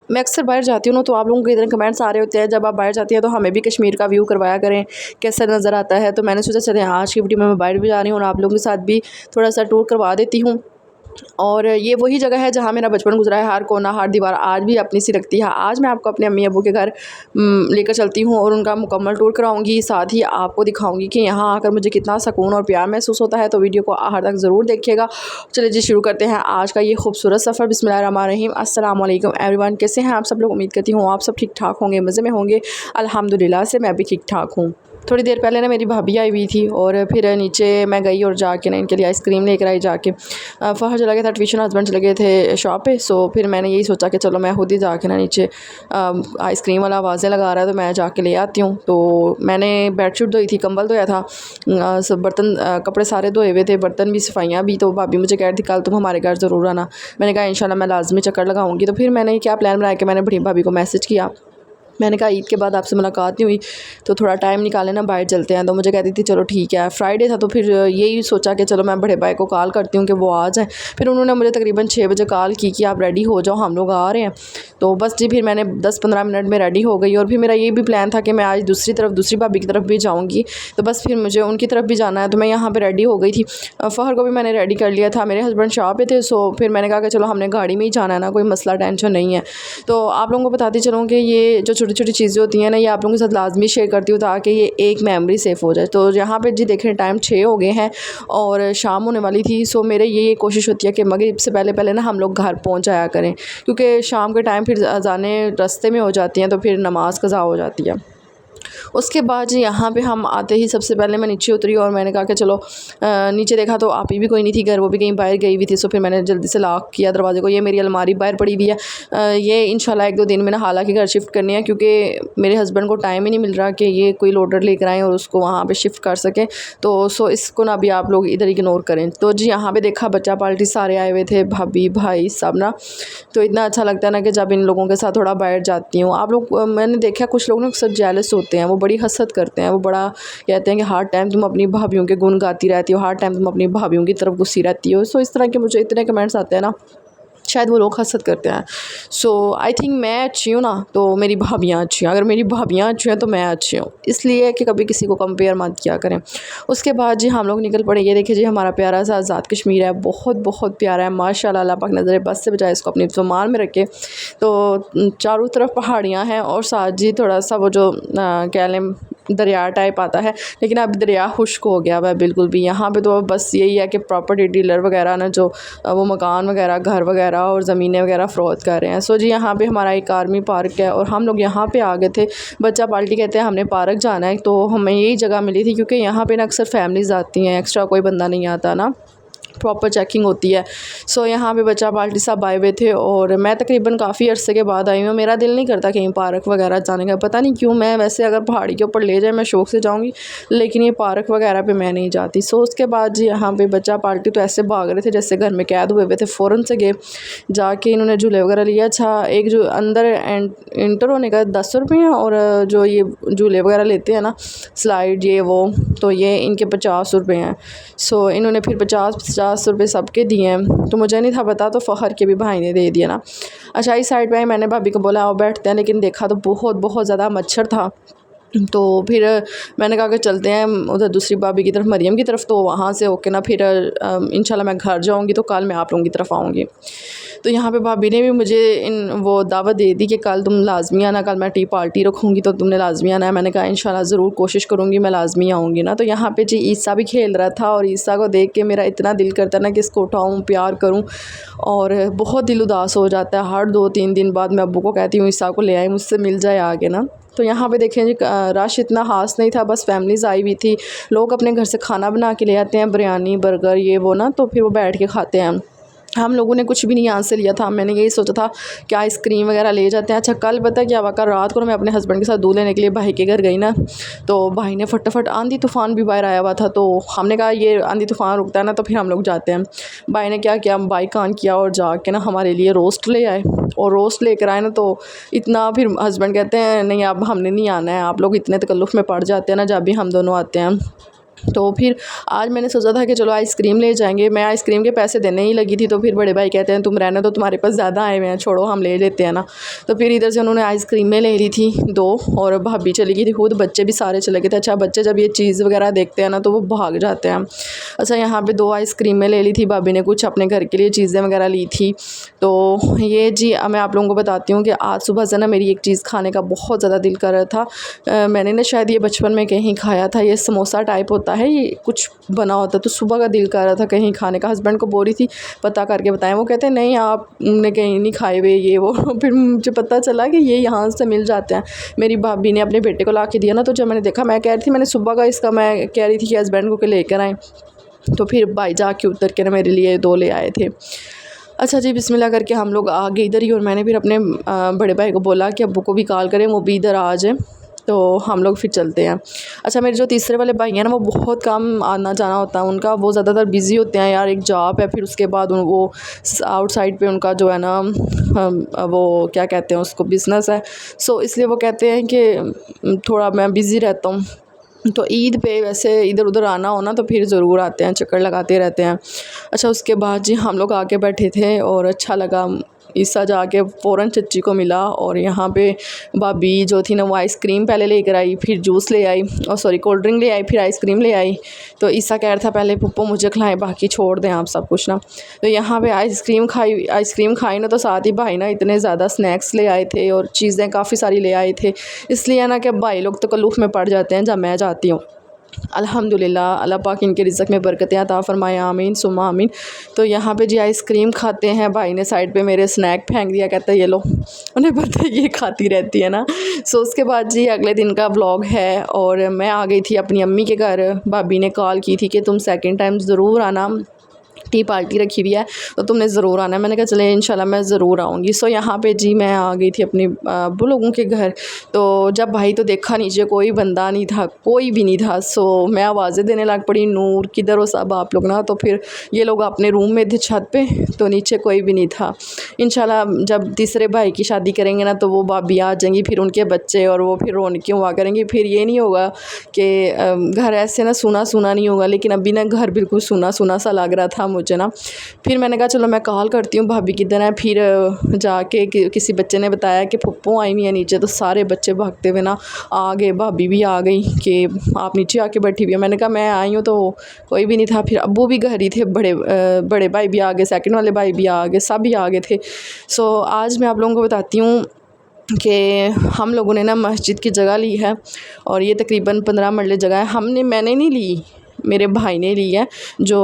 मैं अक्सर बाहर जाती हूँ ना, तो आप लोगों के इधर कमेंट्स आ रहे होते हैं जब आप बाहर जाती हैं तो हमें भी कश्मीर का व्यू करवाया करें, कैसा नज़र आता है। तो मैंने सोचा चले आज की वीडियो में मैं बाहर भी जा रही हूँ और आप लोगों के साथ भी थोड़ा सा टूर करवा देती हूँ। और ये वही जगह है जहाँ मेरा बचपन गुजरा है। हर कोना हर दीवार आज भी अपनी सी लगती है। आज मैं आपको अपने अम्मी अब्बू के घर लेकर चलती हूँ और उनका मुकम्मल टूर कराऊंगी। साथ ही आपको दिखाऊंगी कि यहाँ आकर मुझे कितना सुकून और प्यार महसूस होता है। तो वीडियो को आखिर तक ज़रूर देखिएगा। चलिए जी शुरू करते हैं आज का ये खूबसूरत सफ़र। बिस्मिल्लाहिर्रहमानिर्रहीम। अस्सलाम वालेकुम एवरीवन, कैसे हैं आप सब लोग? उम्मीद करती हूँ आप सब ठीक ठाक होंगे, मज़े में होंगे। अल्हम्दुलिल्लाह से मैं भी ठीक ठाक हूँ। थोड़ी देर पहले ना मेरी भाभी आई हुई थी और फिर नीचे मैं गई और जाके ना इनके लिए आइसक्रीम लेकर आई। जाके फ़हर चला गया था ट्यूशन, हस्बैंड चले गए थे शॉप पे। सो फिर मैंने यही सोचा कि चलो मैं खुद ही जाके ना नीचे आइसक्रीम वाला आवाज़ें लगा रहा है तो मैं जाके ले आती हूँ। तो मैंने बेडशीट धोई थी, कंबल धोया था, सब बर्तन कपड़े सारे धोए हुए थे, बर्तन भी, सफाइयाँ भी। तो भाभी मुझे कह रही थी कल तुम हमारे घर ज़रूर आना। मैंने कहा इंशाल्लाह मैं लाजमी चक्कर लगाऊंगी। तो फिर मैंने क्या प्लान बनाया कि मैंने बड़ी भाभी को मैसेज किया। मैंने कहा ईद के बाद आपसे मुलाकात नहीं हुई तो थोड़ा टाइम निकाले ना, बाहर चलते हैं। तो मुझे कहती थी चलो ठीक है। फ्राइडे था तो फिर यही सोचा कि चलो मैं बड़े भाई को कॉल करती हूँ कि वो आ जाए। फिर उन्होंने मुझे तकरीबन 6 बजे कॉल की कि आप रेडी हो जाओ, हम लोग आ रहे हैं। तो बस जी फिर मैंने 10-15 मिनट में रेडी हो गई। और फिर मेरा ये भी प्लान था कि मैं आज दूसरी भाभी की तरफ भी जाऊँगी। तो बस फिर मुझे उनकी तरफ भी जाना है तो मैं यहाँ पर रेडी हो गई थी। फ़हर को भी मैंने रेडी कर लिया था, मेरे हस्बैंड शॉप पे थे। सो फिर मैंने कहा कि चलो हमने गाड़ी में ही जाना है ना, कोई मसला टेंशन नहीं है। तो आप लोगों को बताती चलूँ कि ये जो छोटी छोटी चीज़ें होती हैं ना, ये आप लोगों के साथ लाजमी शेयर करती हूँ ताकि ये एक मेमोरी सेफ हो जाए। तो यहाँ पे जी देखें टाइम 6 हो गए हैं और शाम होने वाली थी। सो मेरे ये कोशिश होती है कि मगरिब से पहले पहले ना हम लोग घर पहुँच जाया करें, क्योंकि शाम के टाइम फिर अज़ानें रास्ते में हो जाती हैं तो फिर नमाज कज़ा हो जाती है। उसके बाद जी यहाँ पे हम आते ही सबसे पहले मैं नीचे उतरी और मैंने कहा कि चलो नीचे देखा तो आप ही भी कोई नहीं थी घर, वो भी कहीं बाहर गई हुई थी। सो फिर मैंने जल्दी से लॉक किया दरवाजे को। ये मेरी अलमारी बाहर पड़ी हुई है, ये इंशाल्लाह 1-2 दिन में ना हालांकि घर शिफ्ट करनी है, क्योंकि मेरे हस्बैंड को टाइम ही नहीं मिल रहा कि ये कोई लोडर लेकर आएँ और उसको वहाँ पर शिफ्ट कर सकें। तो सो इसको ना अभी आप लोग इधर इग्नोर करें। तो जी यहाँ पर देखा बच्चा पार्टी सारे आए हुए थे, भाभी भाई सब ना। तो इतना अच्छा लगता है ना कि जब इन लोगों के साथ थोड़ा बाहर जाती हूँ। आप लोग मैंने देखा कुछ लोग ना अक्सर जेलस होते हैं, वो बड़ी हसद करते हैं, वो बड़ा कहते हैं कि हर टाइम तुम अपनी भाभीयों के गुण गाती रहती हो, हर टाइम तुम अपनी भाभीयों की तरफ गुस्सी रहती हो। सो इस तरह के मुझे इतने कमेंट्स आते हैं ना, शायद वो लोग हसद करते हैं। सो आई थिंक मैं अच्छी हूँ ना तो मेरी भाभियाँ अच्छी हैं, अगर मेरी भाभियाँ अच्छी हैं तो मैं अच्छी हूँ, इसलिए कि कभी किसी को कंपेयर मत किया करें। उसके बाद जी हम लोग निकल पड़े। ये देखिए जी हमारा प्यारा सा आज़ाद कश्मीर है, बहुत बहुत प्यारा है माशाल्लाह। अल्लाह पाक नज़र बस से बजाए इसको अपनी ज़ुबान में रखे। तो चारों तरफ पहाड़ियाँ हैं और साथ जी थोड़ा सा वो जो कह लें दरिया टाइप आता है, लेकिन अब दरिया खुश्क हो गया हुआ है बिल्कुल भी। यहाँ पे तो बस यही है कि प्रॉपर्टी डीलर वगैरह ना जो वो मकान वगैरह घर वगैरह और ज़मीनें वगैरह फ़रोख्त कर रहे हैं। सो जी यहाँ पे हमारा एक आर्मी पार्क है और हम लोग यहाँ पे आ गए थे। बच्चा पार्टी कहते हैं हमने पार्क जाना है, तो हमें यही जगह मिली थी क्योंकि यहाँ पे ना अक्सर फैमिलीज़ आती हैं, एक्स्ट्रा कोई बंदा नहीं आता ना, प्रॉपर चेकिंग होती है। सो यहाँ पे बच्चा पार्टी सब आए हुए थे और मैं तकरीबन काफ़ी अरसे के बाद आई हूँ। मेरा दिल नहीं करता कहीं पार्क वगैरह जाने का, पता नहीं क्यों। मैं वैसे अगर पहाड़ी के ऊपर ले जाए मैं शौक़ से जाऊँगी, लेकिन ये पार्क वगैरह पे मैं नहीं जाती। सो उसके बाद जी यहाँ पे बच्चा पार्टी तो ऐसे भाग रहे थे जैसे घर में कैद हुए हुए थे। फ़ौरन से गए जाके इन्होंने झूले वगैरह लिए। अच्छा एक जो अंदर इंटर होने का 10 रुपये हैं और जो ये झूले वगैरह लेते हैं ना स्लाइड ये वो, तो ये इनके 50 रुपये हैं। सो इन्होंने फिर 50 रुपये सबके दिए हैं। तो मुझे नहीं था पता, तो फ़खर के भी भाई ने दे दिया ना। अच्छा इस साइड पे मैंने भाभी को बोला आओ बैठते हैं, लेकिन देखा तो बहुत बहुत ज़्यादा मच्छर था। तो फिर मैंने कहा कि चलते हैं उधर दूसरी भाभी की तरफ, मरियम की तरफ। तो वहाँ से होके ना फिर इंशाल्लाह मैं घर जाऊँगी तो कल मैं आप लोगों की तरफ आऊँगी। तो यहाँ पे भाभी ने भी मुझे वो दावत दे दी कि कल तुम लाजमी आना, कल मैं टी पार्टी रखूँगी तो तुमने लाजमी आना है। मैंने कहा इंशाल्लाह ज़रूर कोशिश करूँगी, मैं लाजमी आऊँगी ना। तो यहाँ पे जी ईसा भी खेल रहा था और ईसा को देख के मेरा इतना दिल करता है ना कि इसको उठाऊँ प्यार करूँ, और बहुत दिल उदास हो जाता है। हर 2-3 दिन बाद मैं अब्बू को कहती हूँ ईसा को ले आए, मुझसे मिल जाए आगे ना। तो यहाँ पे देखें जी रश इतना ख़ास नहीं था, बस फैमिलीज़ आई हुई थी। लोग अपने घर से खाना बना के ले आते हैं, बिरयानी बर्गर ये वो ना, तो फिर वो बैठ के खाते हैं। हम लोगों ने कुछ भी नहीं यहाँ से लिया था। मैंने यही सोचा था कि आइसक्रीम वगैरह ले जाते हैं। अच्छा कल पता क्या हुआ, कल रात को मैं अपने हस्बैंड के साथ दूध लेने के लिए भाई के घर गई ना, तो भाई ने फटाफट आंधी तूफ़ान भी बाहर आया हुआ था। तो हमने कहा ये आंधी तूफ़ान रुकता है ना तो फिर हम लोग जाते हैं। भाई ने क्या किया, बाइक ऑन किया और जाके ना हमारे लिए रोस्ट ले आए। और रोस्ट लेकर आए ना तो इतना, फिर हस्बैंड कहते हैं नहीं अब हमने नहीं आना है, आप लोग इतने तकल्लुफ़ में पड़ जाते हैं ना जब भी हम दोनों आते हैं। तो फिर आज मैंने सोचा था कि चलो आइसक्रीम ले जाएंगे। मैं आइसक्रीम के पैसे देने ही लगी थी, तो फिर बड़े भाई कहते हैं तुम रहने दो, तुम्हारे पास ज़्यादा आए हुए हैं, छोड़ो हम ले लेते हैं ना। तो फिर इधर से उन्होंने आइसक्रीमें ले ली थी 2, और भाभी चली गई थी खुद, बच्चे भी सारे चले गए थे। अच्छा, बच्चे जब ये चीज़ वगैरह देखते हैं ना तो वो भाग जाते हैं। अच्छा, यहाँ पर 2 आइसक्रीमें ले ली थी भाभी ने, कुछ अपने घर के लिए चीज़ें वगैरह ली थी। तो ये जी मैं आप लोगों को बताती हूँ कि आज सुबह से ना मेरी एक चीज़ खाने का बहुत ज़्यादा दिल कर रहा था। मैंने ना शायद ये बचपन में कहीं खाया था, ये समोसा टाइप होता है, ये कुछ बना होता है, तो सुबह का दिल कर रहा था कहीं खाने का। हस्बैंड को बोल रही थी पता करके बताएं, वो कहते हैं नहीं आपने कहीं नहीं खाए हुए ये वो। फिर मुझे पता चला कि ये यहाँ से मिल जाते हैं। मेरी भाभी ने अपने बेटे को ला के दिया ना, तो जब मैंने देखा, मैं कह रही थी मैंने सुबह का इसका मैं कह रही थी कि हस्बैंड को लेकर आएँ, तो फिर भाई जाके उतर के ना मेरे लिए 2 ले आए थे। अच्छा जी, बिस्मिल्लाह करके हम लोग आ गए इधर ही, और मैंने फिर अपने बड़े भाई को बोला कि अब्बू को भी कॉल करें, वो भी इधर आ जाए, तो हम लोग फिर चलते हैं। अच्छा, मेरे जो तीसरे वाले भाई हैं ना, वो बहुत कम आना जाना होता है उनका, वो ज़्यादातर बिज़ी होते हैं यार, एक जॉब है, फिर उसके बाद वो आउटसाइड पे उनका जो है ना वो क्या कहते हैं उसको, बिज़नेस है। सो इसलिए वो कहते हैं कि थोड़ा मैं बिज़ी रहता हूँ। तो ईद पे वैसे इधर उधर आना हो ना तो फिर ज़रूर आते हैं, चक्कर लगाते रहते हैं। अच्छा, उसके बाद जी हम लोग आके बैठे थे और अच्छा लगा। ईसा जाके फ़ौरन चच्ची को मिला, और यहाँ पे भाभी जो थी ना वो आइसक्रीम पहले लेकर आई, फिर जूस ले आई, और सॉरी कोल्ड ड्रिंक ले आई, फिर आइसक्रीम ले आई। तो ईसा कह रहा था पहले पप्पो मुझे खिलाएं, बाकी छोड़ दें आप सब कुछ ना। तो यहाँ पे आइसक्रीम खाई ना, तो साथ ही भाई ना इतने ज़्यादा स्नैक्स ले आए थे और चीज़ें काफ़ी सारी ले आए थे। इसलिए ना कि भाई लोग तो कलूफ़ में पड़ जाते हैं जब मैं जाती हूँ। अल्हम्दुलिल्लाह, अल्लाह पाक इनके रिज़्क़ में बरकतें अता फ़रमाए, आमीन सुम्मा आमीन। तो यहाँ पे जी आइसक्रीम खाते हैं, भाई ने साइड पे मेरे स्नैक फेंक दिया, कहता है ये लो, उन्हें पता है ये खाती रहती है ना। सो उसके बाद जी अगले दिन का व्लॉग है, और मैं आ गई थी अपनी अम्मी के घर। भाभी ने कॉल की थी कि तुम सेकंड टाइम ज़रूर आना, टी पार्टी रखी हुई है तो तुमने ज़रूर आना है। मैंने कहा चले इंशाल्लाह मैं ज़रूर आऊँगी। सो यहाँ पे जी मैं आ गई थी अपनी अब्बू लोगों के घर। तो जब भाई तो देखा नीचे कोई बंदा नहीं था, कोई भी नहीं था। सो मैं आवाज़ें देने लग पड़ी, नूर किधर हो सब आप लोग ना। तो फिर ये लोग अपने रूम में थे छत पे, तो नीचे कोई भी नहीं था। इंशाल्लाह जब तीसरे भाई की शादी करेंगे ना तो वो भाभी आ जाएंगी, फिर उनके बच्चे, और वो फिर रौनकें हुआ करेंगी। फिर ये नहीं होगा कि घर ऐसे ना सूना सूना नहीं होगा। लेकिन अभी ना घर बिल्कुल सूना सूना सा लग रहा था मुझे ना। फिर मैंने कहा चलो मैं कॉल करती हूँ भाभी किधर है। फिर जाके किसी बच्चे ने बताया कि पप्पू आई हुई है नीचे। तो सारे बच्चे भागते हुए ना आ गए, भाभी भी आ गई कि आप नीचे आके बैठी हुई है। मैंने कहा मैं आई हूँ, तो कोई भी नहीं था। फिर अब्बू भी घर ही थे, बड़े भाई भी आ गए, सेकंड वाले भाई भी आ गए, सब भी आ गए थे। सो आज मैं आप लोगों को बताती हूँ कि हम लोगों ने ना मस्जिद की जगह ली है, और ये तकरीबन 15 मरले जगह है। मैंने नहीं ली, मेरे भाई ने ली है, जो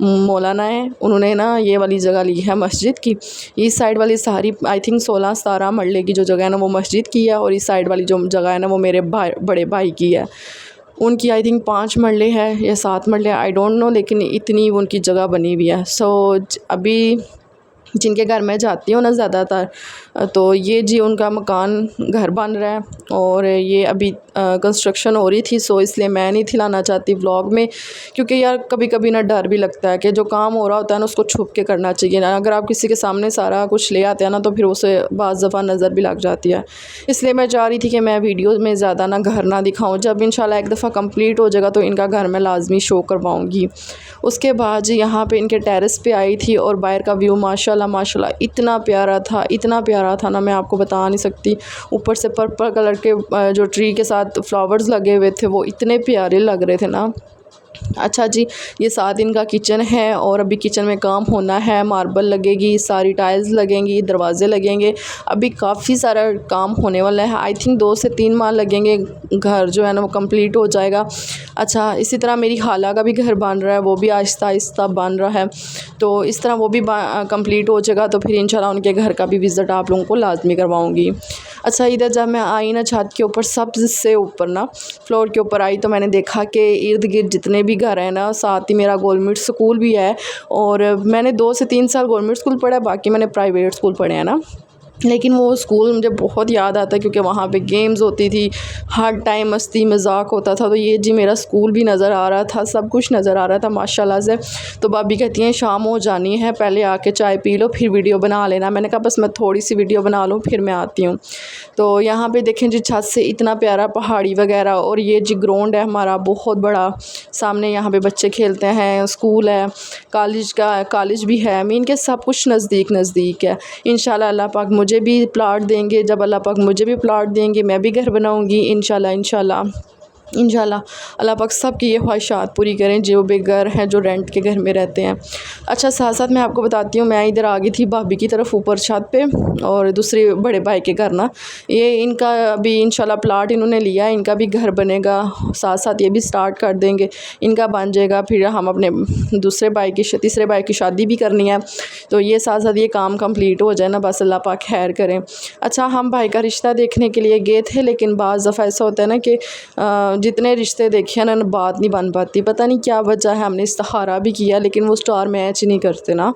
मौलाना है उन्होंने ना ये वाली जगह ली है मस्जिद की। इस साइड वाली सारी आई थिंक 16-17 मरले की जो जगह है ना वो मस्जिद की है, और इस साइड वाली जो जगह है ना वो मेरे बड़े भाई की है। उनकी आई थिंक 5 मरले है या 7 मरले, आई डोंट नो, लेकिन इतनी उनकी जगह बनी हुई है। सो अभी जिनके घर मैं जाती हूँ ना ज़्यादातर, तो ये जी उनका मकान घर बन रहा है, और ये अभी कंस्ट्रक्शन हो रही थी। सो इसलिए मैं नहीं थिलाना चाहती व्लॉग में, क्योंकि यार कभी कभी ना डर भी लगता है कि जो काम हो रहा होता है ना उसको छुप के करना चाहिए ना। अगर आप किसी के सामने सारा कुछ ले आते हैं ना तो फिर उसे बाज़ दफ़ा नज़र भी लग जाती है। इसलिए मैं चाह रही थी कि मैं वीडियो में ज़्यादा ना घर ना दिखाऊँ। जब इंशाल्लाह एक दफ़ा कंप्लीट हो जाएगा तो इनका घर मैं लाजमी शो करवाऊँगी। उसके बाद जी यहाँ पे इनके टेरेस पे आई थी, और बाहर का व्यू माशाल्लाह इतना प्यारा था, इतना प्यारा था ना मैं आपको बता नहीं सकती। ऊपर से पर्पल कलर के जो ट्री के साथ फ्लावर्स लगे हुए थे वो इतने प्यारे लग रहे थे ना। अच्छा जी, ये साथ इनका किचन है, और अभी किचन में काम होना है, मार्बल लगेगी, सारी टाइल्स लगेंगी, दरवाजे लगेंगे, अभी काफ़ी सारा काम होने वाला है। आई थिंक 2 से 3 माह लगेंगे, घर जो है ना वो कंप्लीट हो जाएगा। अच्छा, इसी तरह मेरी खाला का भी घर बन रहा है, वो भी आहिस्ता आहिस्ता बन रहा है। तो इस तरह वो भी कंप्लीट हो जाएगा, तो फिर इंशाल्लाह उनके घर का भी विज़िट आप लोगों को लाजमी करवाऊँगी। अच्छा, इधर जब मैं आई ना छत के ऊपर, सबसे ऊपर ना फ्लोर के ऊपर आई, तो मैंने देखा कि इर्द गिर्द जितने भी घर हैं ना, साथ ही मेरा गवर्नमेंट स्कूल भी है। और मैंने 2 से 3 साल गवर्नमेंट स्कूल पढ़ा है, बाकी मैंने प्राइवेट स्कूल पढ़े हैं ना। लेकिन वो स्कूल मुझे बहुत याद आता है क्योंकि वहाँ पे गेम्स होती थी, हर टाइम मस्ती मजाक होता था। तो ये जी मेरा स्कूल भी नज़र आ रहा था, सब कुछ नज़र आ रहा था माशाल्लाह से। तो भाभी कहती हैं शाम हो जानी है, पहले आके चाय पी लो फिर वीडियो बना लेना। मैंने कहा बस मैं थोड़ी सी वीडियो बना लूँ फिर मैं आती हूँ। तो यहाँ पे देखें जी छत से इतना प्यारा पहाड़ी वगैरह, और ये जी ग्राउंड है हमारा बहुत बड़ा, सामने यहाँ पे बच्चे खेलते हैं, स्कूल है, कॉलेज भी है, मीन के सब कुछ नज़दीक नज़दीक है। इंशाल्लाह अल्लाह पाक मुझे भी प्लाट देंगे, जब अल्लाह पाक मुझे भी प्लाट देंगे मैं भी घर बनाऊँगी इंशाल्लाह इंशाल्लाह इंशाल्लाह। अल्लाह पाक सबकी ये ख्वाहिशात पूरी करें जो बेघर हैं, जो रेंट के घर में रहते हैं। अच्छा साथ साथ मैं आपको बताती हूँ, मैं इधर आ गई थी भाभी की तरफ ऊपर छत पे, और दूसरे बड़े भाई के घर ना, ये इनका अभी इंशाल्लाह प्लाट इन्होंने लिया है, इनका भी घर बनेगा, साथ साथ ये भी स्टार्ट कर देंगे, इनका बन जाएगा, फिर हम अपने तीसरे भाई की शादी भी करनी है। तो ये साथ साथ ये काम कंप्लीट हो जाए ना, बस अल्लाह पाक खैर करें। अच्छा हम भाई का रिश्ता देखने के लिए गए थे, लेकिन बाज़ दफ़ा ऐसा होता है ना कि जितने रिश्ते देखे हैं ना बात नहीं बन पाती, पता नहीं क्या वजह है। हमने इस्तिखारा भी किया लेकिन वो स्टार मैच ही नहीं करते ना,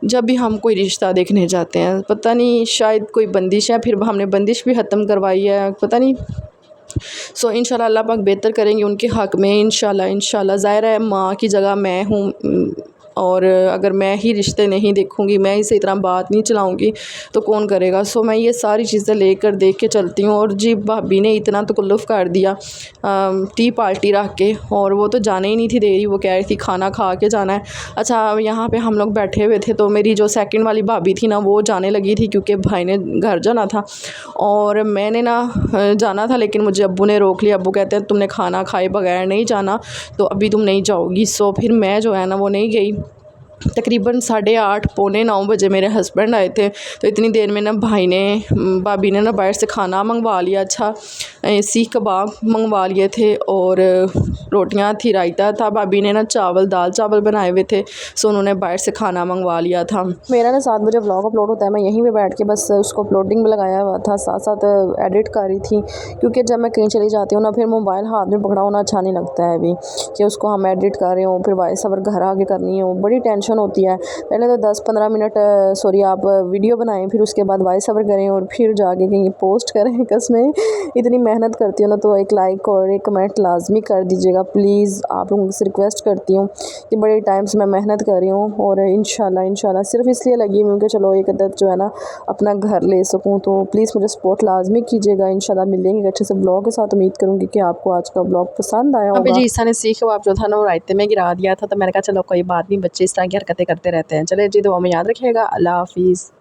जब भी हम कोई रिश्ता देखने जाते हैं। पता नहीं शायद कोई बंदिश है, फिर हमने बंदिश भी ख़त्म करवाई है, पता नहीं। सो इंशाल्लाह अल्लाह पाक बेहतर करेंगे उनके हक़ में इंशाल्लाह इंशाल्लाह। ज़ाहिर है माँ की जगह मैं हूँ, और अगर मैं ही रिश्ते नहीं देखूँगी, मैं ही से इतना बात नहीं चलाऊँगी तो कौन करेगा। सो मैं ये सारी चीज़ें लेकर देख के चलती हूँ। और जी भाभी ने इतना तकल्लुफ़ कर दिया टी पार्टी रख के, और वो तो जाने ही नहीं थी दे रही, वो कह रही थी खाना खा के जाना है। अच्छा यहाँ पे हम लोग बैठे हुए थे, तो मेरी जो सेकंड वाली भाभी थी ना वो जाने लगी थी क्योंकि भाई ने घर जाना था, और मैंने ना जाना था, लेकिन मुझे अब्बू ने रोक लिया। अब्बू कहते हैं तुमने खाना खाए बगैर नहीं जाना, तो अभी तुम नहीं जाओगी। सो फिर मैं जो है ना वो नहीं गई। तकरीबन 8:30 पौने 9 बजे मेरे हस्बैंड आए थे, तो इतनी देर में ना भाभी ने ना बाहर से खाना मंगवा लिया। अच्छा सीख कबाब मंगवा लिए थे, और रोटियां थी, रायता था। भाभी ने ना दाल चावल बनाए हुए थे, सो उन्होंने बाहर से खाना मंगवा लिया था। मेरा ना 7 बजे व्लॉग अपलोड होता है, मैं यहीं पे बैठ के बस उसको अपलोडिंग में लगाया हुआ था, साथ साथ एडिट कर रही थी, क्योंकि जब मैं कहीं चली जाती हूँ ना फिर मोबाइल हाथ में पकड़ा होना अच्छा नहीं लगता है अभी, कि उसको हम एडिट कर रहे हो फिर वॉइस ओवर घर आगे करनी हो, बड़ी टेंशन होती है। पहले तो 10-15 मिनट आप वीडियो बनाएं, फिर उसके बाद वॉइस ओवर करें, और फिर जाके कहीं पोस्ट करें। कसमें इतनी मेहनत करती हूँ ना, तो एक लाइक और एक कमेंट लाजमी कर दीजिएगा प्लीज़, आप लोगों से रिक्वेस्ट करती हूँ कि बड़े टाइम से मैं मेहनत कर रही हूँ, और इंशाल्लाह सिर्फ इसलिए लगी हुई कि चलो एक अदद जो है ना अपना घर ले सकूँ। तो प्लीज़ मुझे सपोर्ट लाजमी कीजिएगा। इंशाल्लाह मिलेंगे अच्छे से ब्लॉग के साथ। उम्मीद करूँगी कि आपको आज का ब्लॉग पसंद आया होगा। जी ईसा ने सीख कबाब जो था ना वो रायते में गिरा दिया था, तो मैंने कहा चलो कोई बात नहीं, बच्चे इस तरह की हरकतें करते रहते हैं। चले जी दुआ में याद रखिएगा। अल्लाह हाफिज़।